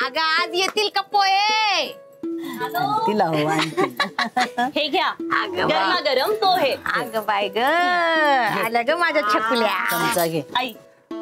अगं आज येतील का पोहे? तिला हो हे घ्या गरम पोहे. अगं बाय ग आल्या ग माझ्या छकुल्या. चमचा घे. आई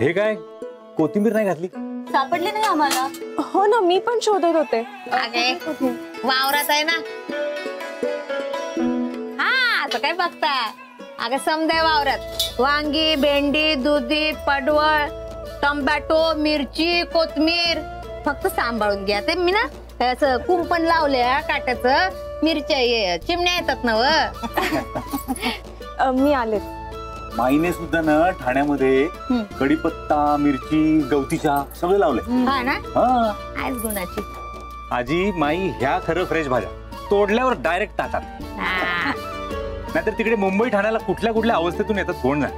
हे काय कोथिंबीर नाही घातली? सापडली नाही आम्हाला. हो ना, मी पण शोधत होते. अगे वावरात आहे ना. हा असं काय बघताय? अगं समजाय वावरात वांगी, भेंडी, दुधी, पडवळ, टोमॅटो, मिरची, कोथमीर. फक्त सांभाळून घ्या ते. मी ना असं कुंपण लावलंय काट्याचं. मिरच्या चिमण्या येतात ना व. मी आले. माईने सुद्धा ना ठाण्यामध्ये कढीपत्ता, मिरची, गवती चहा सगळं लावलंय. हा ना. हा आज गुणाची. आजी माई ह्या खरं फ्रेश भाज्या तोडल्यावर डायरेक्ट टाकात. नाहीतर तिकडे मुंबई ठाण्याला कुठल्या कुठल्या अवस्थेतून येतात कोण नाही.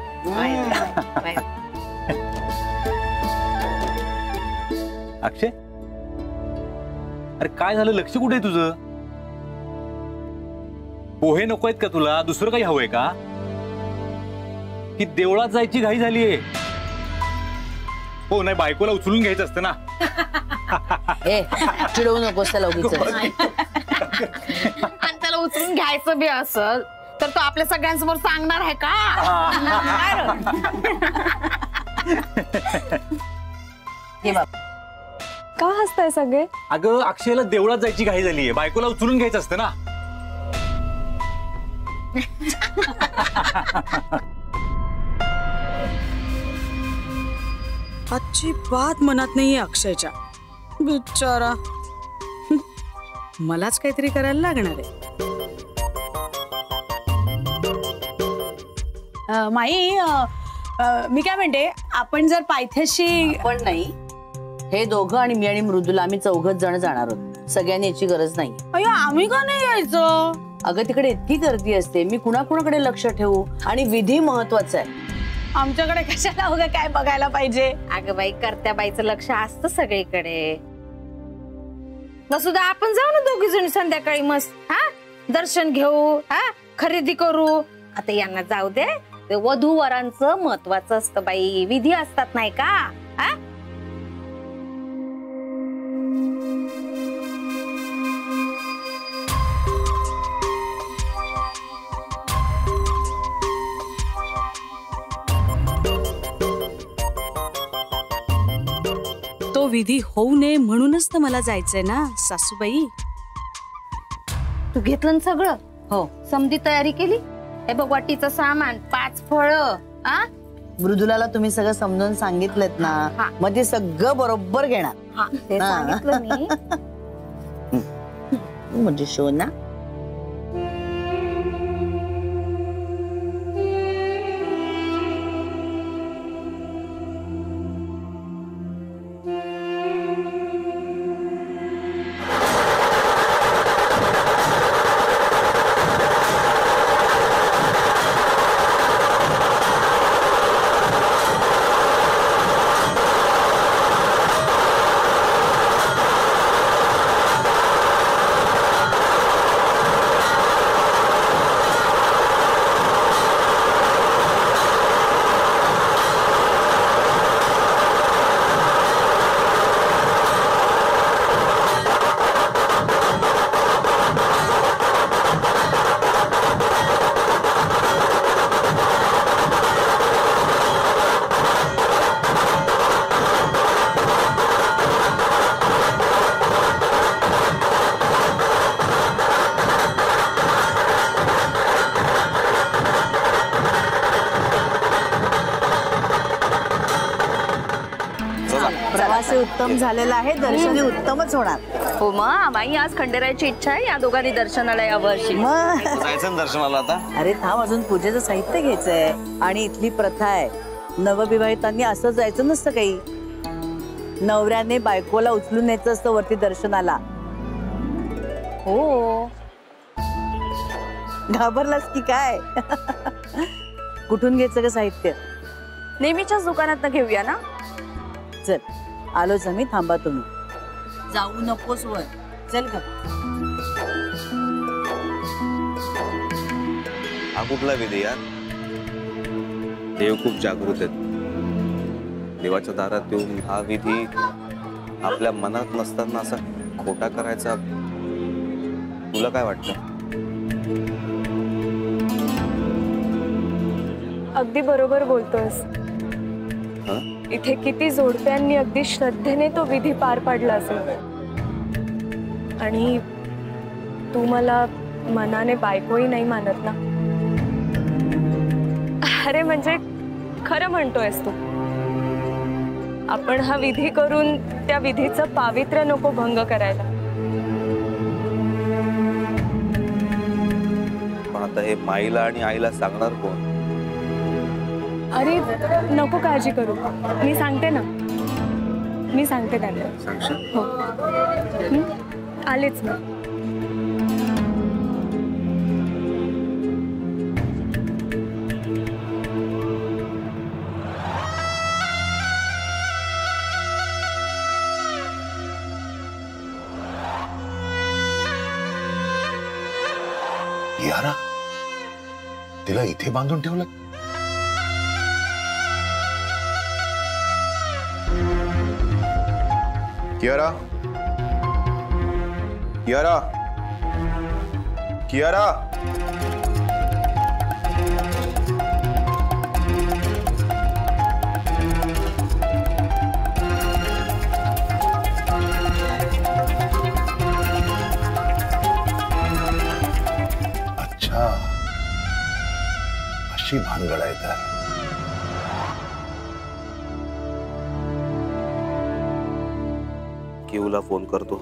अक्षय अरे काय झालं? लक्ष कुठे आहे तुझं? पोहे नको आहेत का तुला? दुसरं काही हवंय का? की देवळात जायची घाई झालीये? हो नाही बायकोला उचलून घ्यायचं असतं ना. ए चिडवू नकोस त्याला उगीच. आणि त्याला उचलून घ्यायचं बी असल तर तो आपल्या सगळ्यांसमोर सांगणार आहे का? हे बाप का हसताय सगळे? अगं अक्षयला देवळात जायची घाई झालीये, बायकोला उचलून घ्यायचं असतं ना. अजिबात मनात नाहीये अक्षयच्या. बिचारा मलाच काहीतरी करायला लागणार आहे. माई मी काय म्हणते, आपण जर पायथ्याशी. पण नाही, हे दोघं आणि मी आणि मृदुला आम्ही 4 जण जाणार आहोत. सगळ्यांनी याची गरज नाही. अय्यो आम्ही का नाही यायचं? अगं तिकडे इतकी गर्दी असते, मी कुणाकुणाकडे लक्ष ठेवू? आणि विधी महत्वाचा आहे. आमच्याकडे कशाला उगा काय बघायला पाहिजे? अगं बाई करत्या बाईचं लक्ष असतं सगळीकडे. वसुधा आपण जाऊ ना दोघी जणी संध्याकाळी मस्त. हा दर्शन घेऊ, हा खरेदी करू. आता यांना जाऊ दे, ते वधू वरांचं महत्वाचं असतं बाई. विधी असतात नाही का? हा तो विधी होऊ नये म्हणूनच तर मला जायचंय ना सासूबाई. तू घेतलं ना सगळं? हो. समधी तयारी केली? हे बघ वाटीचं सामान, 5 फळं. हा मृदुलाला तुम्ही सगळं समजावून सांगितलं ना, मग ते सगळं बरोबर घेणार. हा ते सांगितलं मी. म्हणजे शो ना. प्रवास उत्तम झालेला आहे, दर्शनही उत्तमच होणार. हो मग बाई आज खंडेरायाची इच्छा आहे या दोघांनी दर्शनाला यावर्षी. जायचं ना दर्शनाला आता. अरे थांब, अजून पूजेचं साहित्य घ्यायचंय. आणि इथली प्रथा आहे, नवविवाहितांनी असं जायचं नसतं काही. नवऱ्याने बायकोला उचलून न्यायचं असतं वरती दर्शनाला. हो घाबरलास की काय? कुठून घ्यायचं का साहित्य? नेहमीच्याच दुकानात घेऊया ना. चल आलोच आम्ही, थांबा तुम्ही. जाऊ नकोस वर. चल ग. हा कुठला विधी यार? देव खूप जागृत आहेत. देवाच्या दारात येऊन हा विधी आपल्या मनात नसताना असा खोटा करायचा, तुला काय वाटतं? अगदी बरोबर बोलतोयस. इथे किती जोडप्यांनी अगदी श्रद्धेने तो विधी पार पाडला असेल, आणि तू मला मनाने बायकोही नाही मानत ना. अरे म्हणजे खरं म्हणतोयस तू. आपण हा विधी करून त्या विधीचं पावित्र्य नको भंग करायला. पण आता हे माईला आणि आईला सांगणार कोण? अरे नको काळजी करू, मी सांगते ना. मी सांगते त्यांना. हो, आलेच ना. कियारा, तिला इथे बांधून ठेवलं? कियारा, कियारा, कियारा. अच्छा, अशी भानगड आहे तर. किऊला फोन करतो.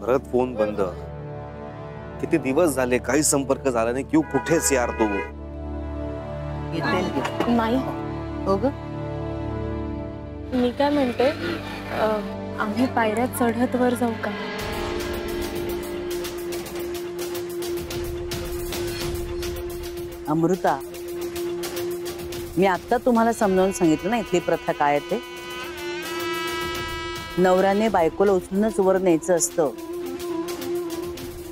परत फोन बंद. किती दिवस झाले, काही संपर्क झाला नाही. क्यू कुठेच यार तू? नाही हो ग, मी काय म्हणते, आम्ही पायऱ्यात चढत वर जाऊ का? अमृता, मी आता तुम्हाला समजावून सांगितलं ना इथली प्रथा काय आहे ते. नवऱ्याने बायकोला उचलूनच वर न्यायचं असतं,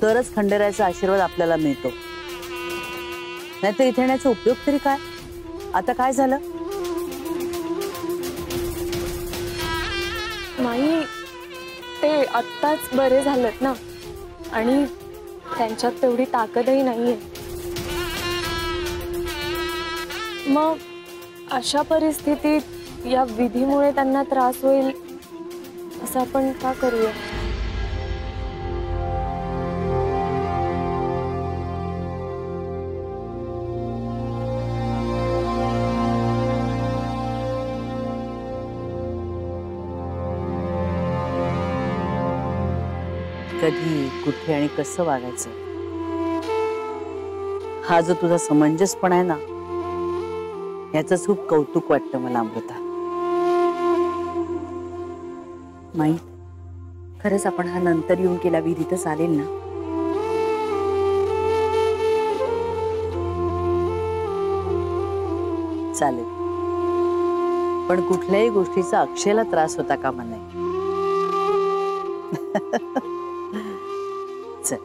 तरच खंडेरायाचा आशीर्वाद आपल्याला मिळतो. नाहीतर इथे येण्याचा उपयोग तरी काय? आता काय झालं? नाही, ते आत्ताच बरे झालेत ना, आणि त्यांच्यात तेवढी ताकदही नाहीये. मग अशा परिस्थितीत या विधीमुळे त्यांना त्रास होईल असं आपण का करूया? कधी, कुठे आणि कसं वागायचं, हा जो तुझा समंजसपणा आहे ना, याचं खूप कौतुक वाटतं मला अमृता. माई, खरंच आपण हा नंतर येऊन केला विधी तर चालेल ना? चालेल, पण कुठल्याही गोष्टीचा अक्षयला त्रास होता कामा नये. चल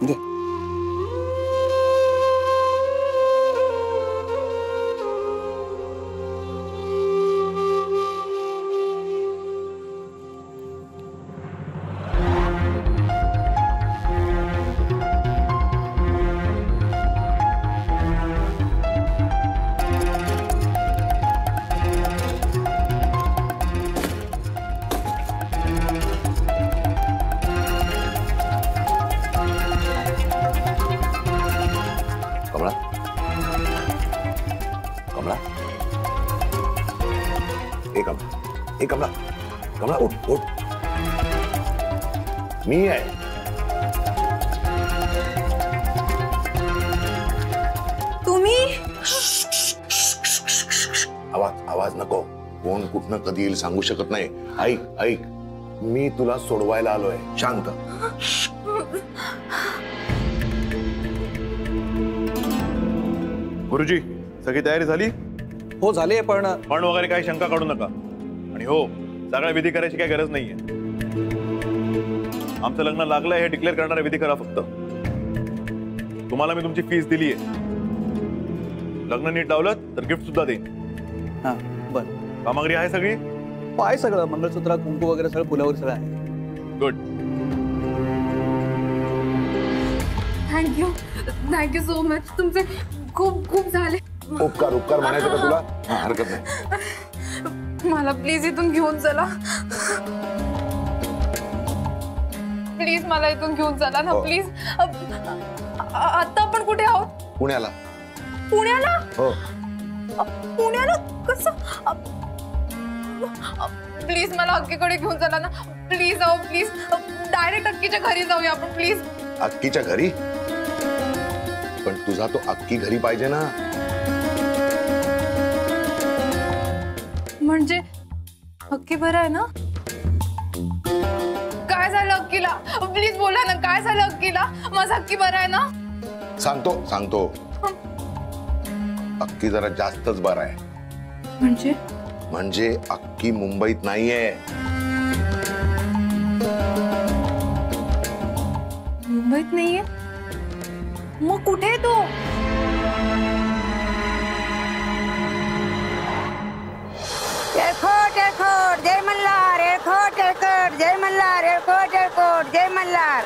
घे. कमला, कमला, ए कमला, कमला उठ उठ. मी आहे. तुम्ही आवाज नको. कोण कुठनं कधी येईल सांगू शकत नाही. ऐक ऐक, मी तुला सोडवायला आलोय. शांत. गुरुजी, सगळी तयारी झाली? हो झाली, पण वगैरे काही शंका काढू नका. आणि हो, सगळ्या विधी करायची काही गरज नाहीये. आमचं लग्न लागलंय हे डिक्लेअर करणारा विधी करा फक्त. तुम्हाला मी तुमची फीस दिलीये. लग्न नीट लावलं तर गिफ्ट सुद्धा देईन. हा बर. सामग्री आहे सगळी? पाय सगळं मंगळसूत्र कुंकू वगैरे सगळं फुलावर सगळं आहे. गुड. Thank you so much. तुमचे खूप खूप झाले. उपकार उपकार म्हणायचं का तुला? हरकत नाही. मला प्लीज इथून घेऊन चला. प्लीज मला इथून घेऊन चला ना प्लीज. आता आपण कुठे आहोत? पुण्याला. पुण्याला? हो. पुण्याला कसं? प्लीज मला अक्कीकडे घेऊन चला ना प्लीज. अहो प्लीज डायरेक्ट अक्कीच्या घरी जाऊया आपण प्लीज. अक्कीच्या घरी? पण तुझा तो अक्की घरी पाहिजे ना. म्हणजे अक्की बरं आहे ना? काय झालं अक्कीला? प्लीज बोला ना काय झालं अक्कीला? माझा अक्की बरं आहे ना? सांगतो सांगतो. अक्की जरा जास्तच बरा आहे. म्हणजे अक्की मुंबईत नाहीये. मुंबईत नाहीये? मग कुठे आहे तो? एळकोट एळकोट जय मल्हार. एळकोट एळकोट जय मल्हार. एळकोट एळकोट जय मल्हार.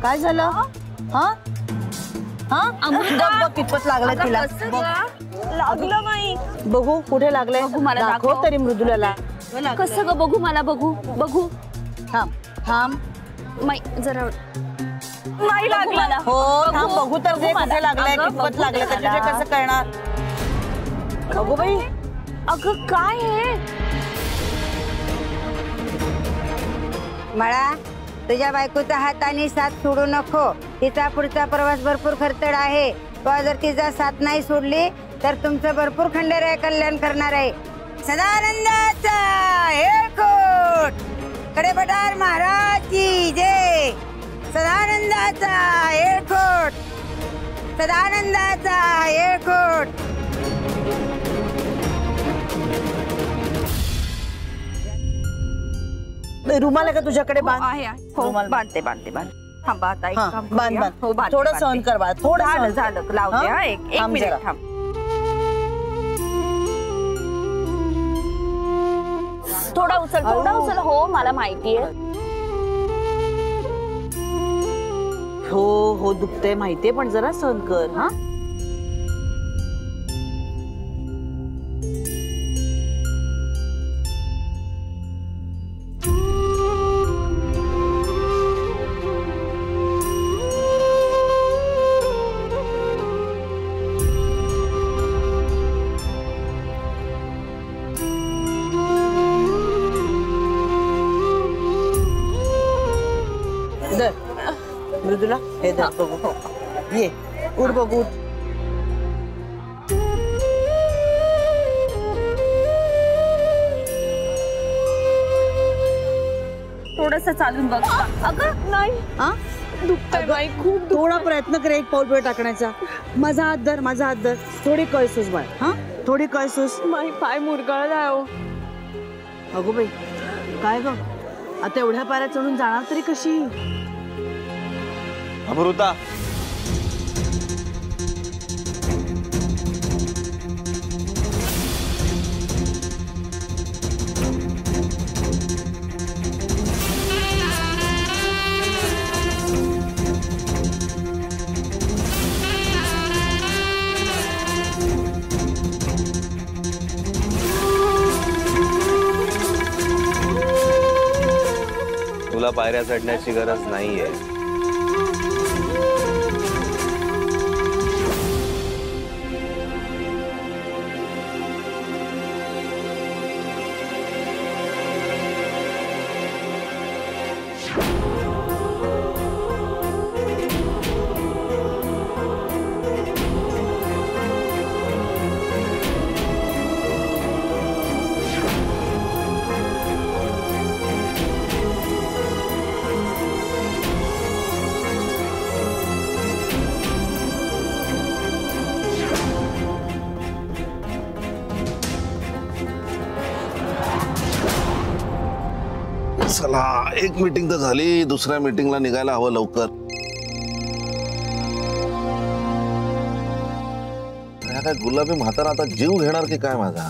काय झालं? हा हा कितपत लागलं तिला? लागलं माई. बघू कुठे लागलंय? मला दाखव तरी मृदुला. कसं ग बघू? मला बघू. थांब थांब. माई जरा नाही लागलं. हो थांब बघू तर दे कुठे लागलंय कितपत लागलं त्याचे कसं कळणार? बघू बाई. अगं काय आहे? मला तुझ्या बायकोचा हात आणि साथ सोडू नको. तिचा पुढचा प्रवास भरपूर खर्चड आहे. तो जर तिचा साथ नाही सोडली तर तुमचं भरपूर खंडेराय कल्याण करणार आहे. सदानंदाचा एळकोट. कडेपठार महाराज की जय. सदानंदाचा एळकोट. सदानंदाचा एळकोट. रुमाल आहे का तुझ्याकडे? बांध. हो बांधते. थांबा आता एक काम बांध करूया. हो, बांधते, थोडं बांधते. सहन कर बा. थोडं झालं लावते. हा एक थांब मिनिट जरा. थांब. थोडा उचल. हो मला माहितीये. हो दुखतंय माहितीये पण जरा सहन कर. हा मृदुला हे धर बघू. ये उठ बघू. थोडस चालून बघ. अगं नाही दुखतंय बाई खूप. थोडा प्रयत्न कर एक पाऊल पुढे टाकण्याचा. माझा हात धर. थोडी कळसूस बाय. हा थोडी कळसूस. माई पाय मुरगळलाय. अगो बाई काय ग आता एवढ्या पायऱ्या चढून जाणार तरी कशी? अमृता तुला पायऱ्या चढण्याची गरज नाहीये. एक मीटिंग तर झाली, दुसऱ्या मीटिंगला निघायला हवं लवकर. काय गुलाबी म्हातारा आता जीव घेणार की काय माझा?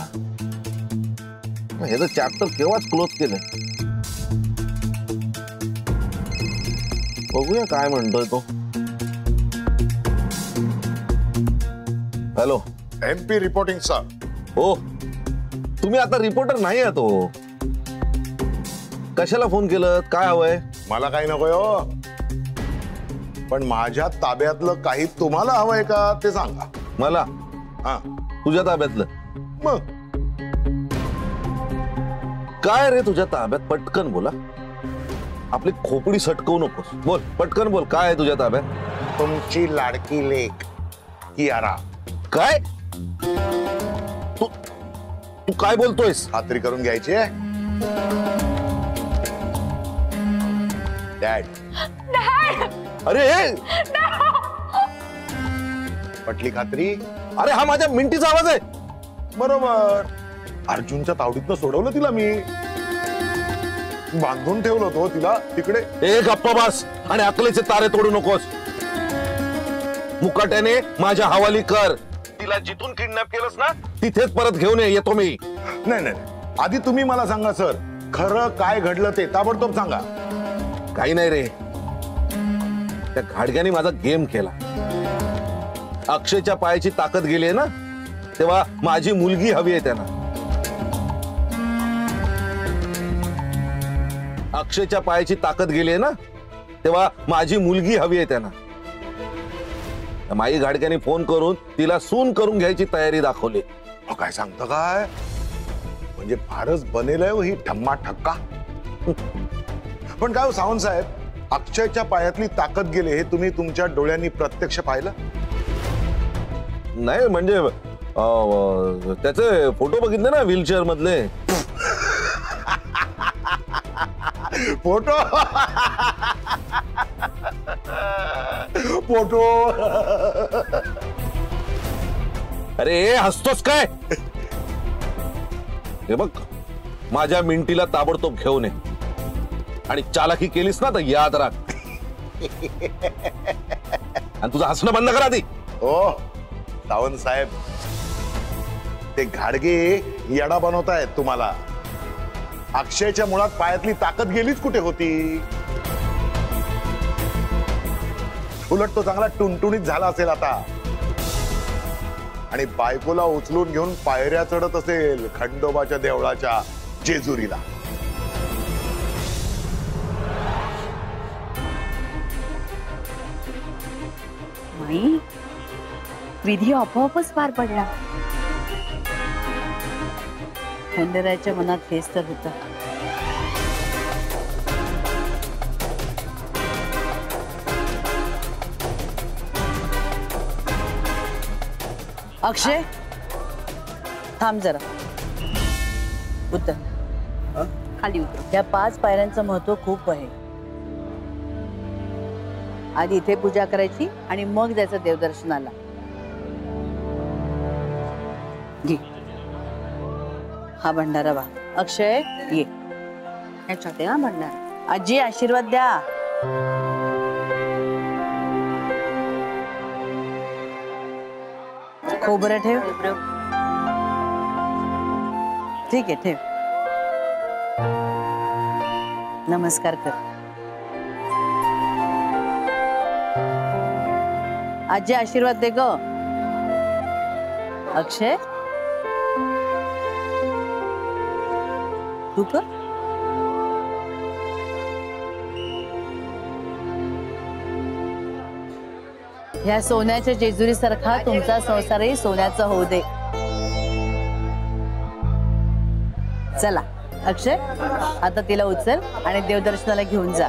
हे तर चॅप्टर केव्हाच क्लोज केलंय. बघूया काय म्हणतोय तो. Hello, MP reporting sir. हो, तुम्ही आता रिपोर्टर नाही आहात हो. कशाला फोन केलं? काय हवंय? मला काही नकोय हो, पण माझ्या ताब्यातलं काही तुम्हाला हवंय का ते सांगा मला. हा, तुझ्या ताब्यातलं? मग काय रे तुझ्या ताब्यात? पटकन बोला, आपली खोपडी सटकवू नकोस. बोल पटकन बोल, काय आहे तुझ्या ताब्यात? तुमची लाडकी लेक कियारा. काय? तू तू काय बोलतोयस? खात्री करून घ्यायची आहे. डॅड. अरे पटली खात्री? अरे हा माझ्या मिंटीचा आवाज आहे. बरोबर, अर्जुनच्या तावडीतनं सोडवलं तिला मी. बांधून ठेवलं होतं तिला तिकडे. एक गप्पा बस आणि अकलेचे तारे तोडू नकोस. मुकाट्याने माझ्या हवाली कर. तिला जिथून किडनॅप केलंस ना तिथेच परत घेऊन येतो मी. नाही नाही, आधी तुम्ही मला सांगा सर, खरं काय घडलं ते ताबडतोब सांगा. काही नाही रे, त्या घाडग्याने माझा गेम केला. अक्षयच्या पायाची ताकद गेली आहे ना, तेव्हा माझी मुलगी हवी आहे त्यांना. अक्षयच्या पायाची ताकद गेली आहे ना, तेव्हा माझी मुलगी हवी आहे त्यांना. माई घाडग्याने फोन करून तिला सून करून घ्यायची तयारी दाखवली. काय सांगता काय? म्हणजे फारच बनेलय ही ठम्मा ठक्का. पण काय सावंत साहेब, अक्षयच्या पायातली ताकद गेली हे तुम्ही तुमच्या डोळ्यांनी प्रत्यक्ष पाहिलं? नाही म्हणजे त्याचे फोटो बघितले ना व्हीलचेअर मधले. Photo photo. अरे हसतोस काय? हे बघ, माझ्या मिंटीला ताबडतोब घेऊन ये आणि चालाकी केलीस ना तर याद राख. आणि तुझं हसणं बंद करा आधी. हो सावंत साहेब, ते घाडगे येडा बनवतायत तुम्हाला. अक्षयच्या मुळात पायातली ताकद गेलीच कुठे होती? उलट तो चांगला टुणटुणीत झाला असेल आता, आणि बायकोला उचलून घेऊन पायऱ्या चढत असेल खंडोबाच्या देवळाच्या जेजुरीला. माई, विधी आपोआपच पार पडला. खंडेरायाच्या मनात हेच तर होतं. अक्षय, थांब जरा. उतर. खाली उतर. या 5 पायऱ्यांचं महत्व खूप आहे. आधी इथे पूजा करायची आणि मग जायचं देवदर्शनाला. घे हा भंडारा वा. अक्षय ये. ह्याच्यात हा भंडारा. आजी आशीर्वाद द्या. खोबरं ठेव. ठीक आहे, ठेव. नमस्कार कर. आजी आशीर्वाद दे ग. अक्षय तू कर. ह्या सोन्याच्या जेजुरी सारखा तुमचा संसारही सोन्याचा होऊ दे. चला अक्षय, आता तिला उचल आणि देवदर्शनाला घेऊन जा.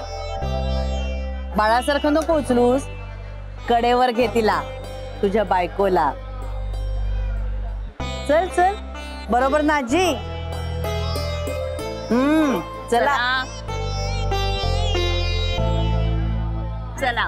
बाळासारखं नको उचलूस, कडेवर घे तिला, तुझ्या बायकोला. चल चल, बरोबर ना आजी? चला चला.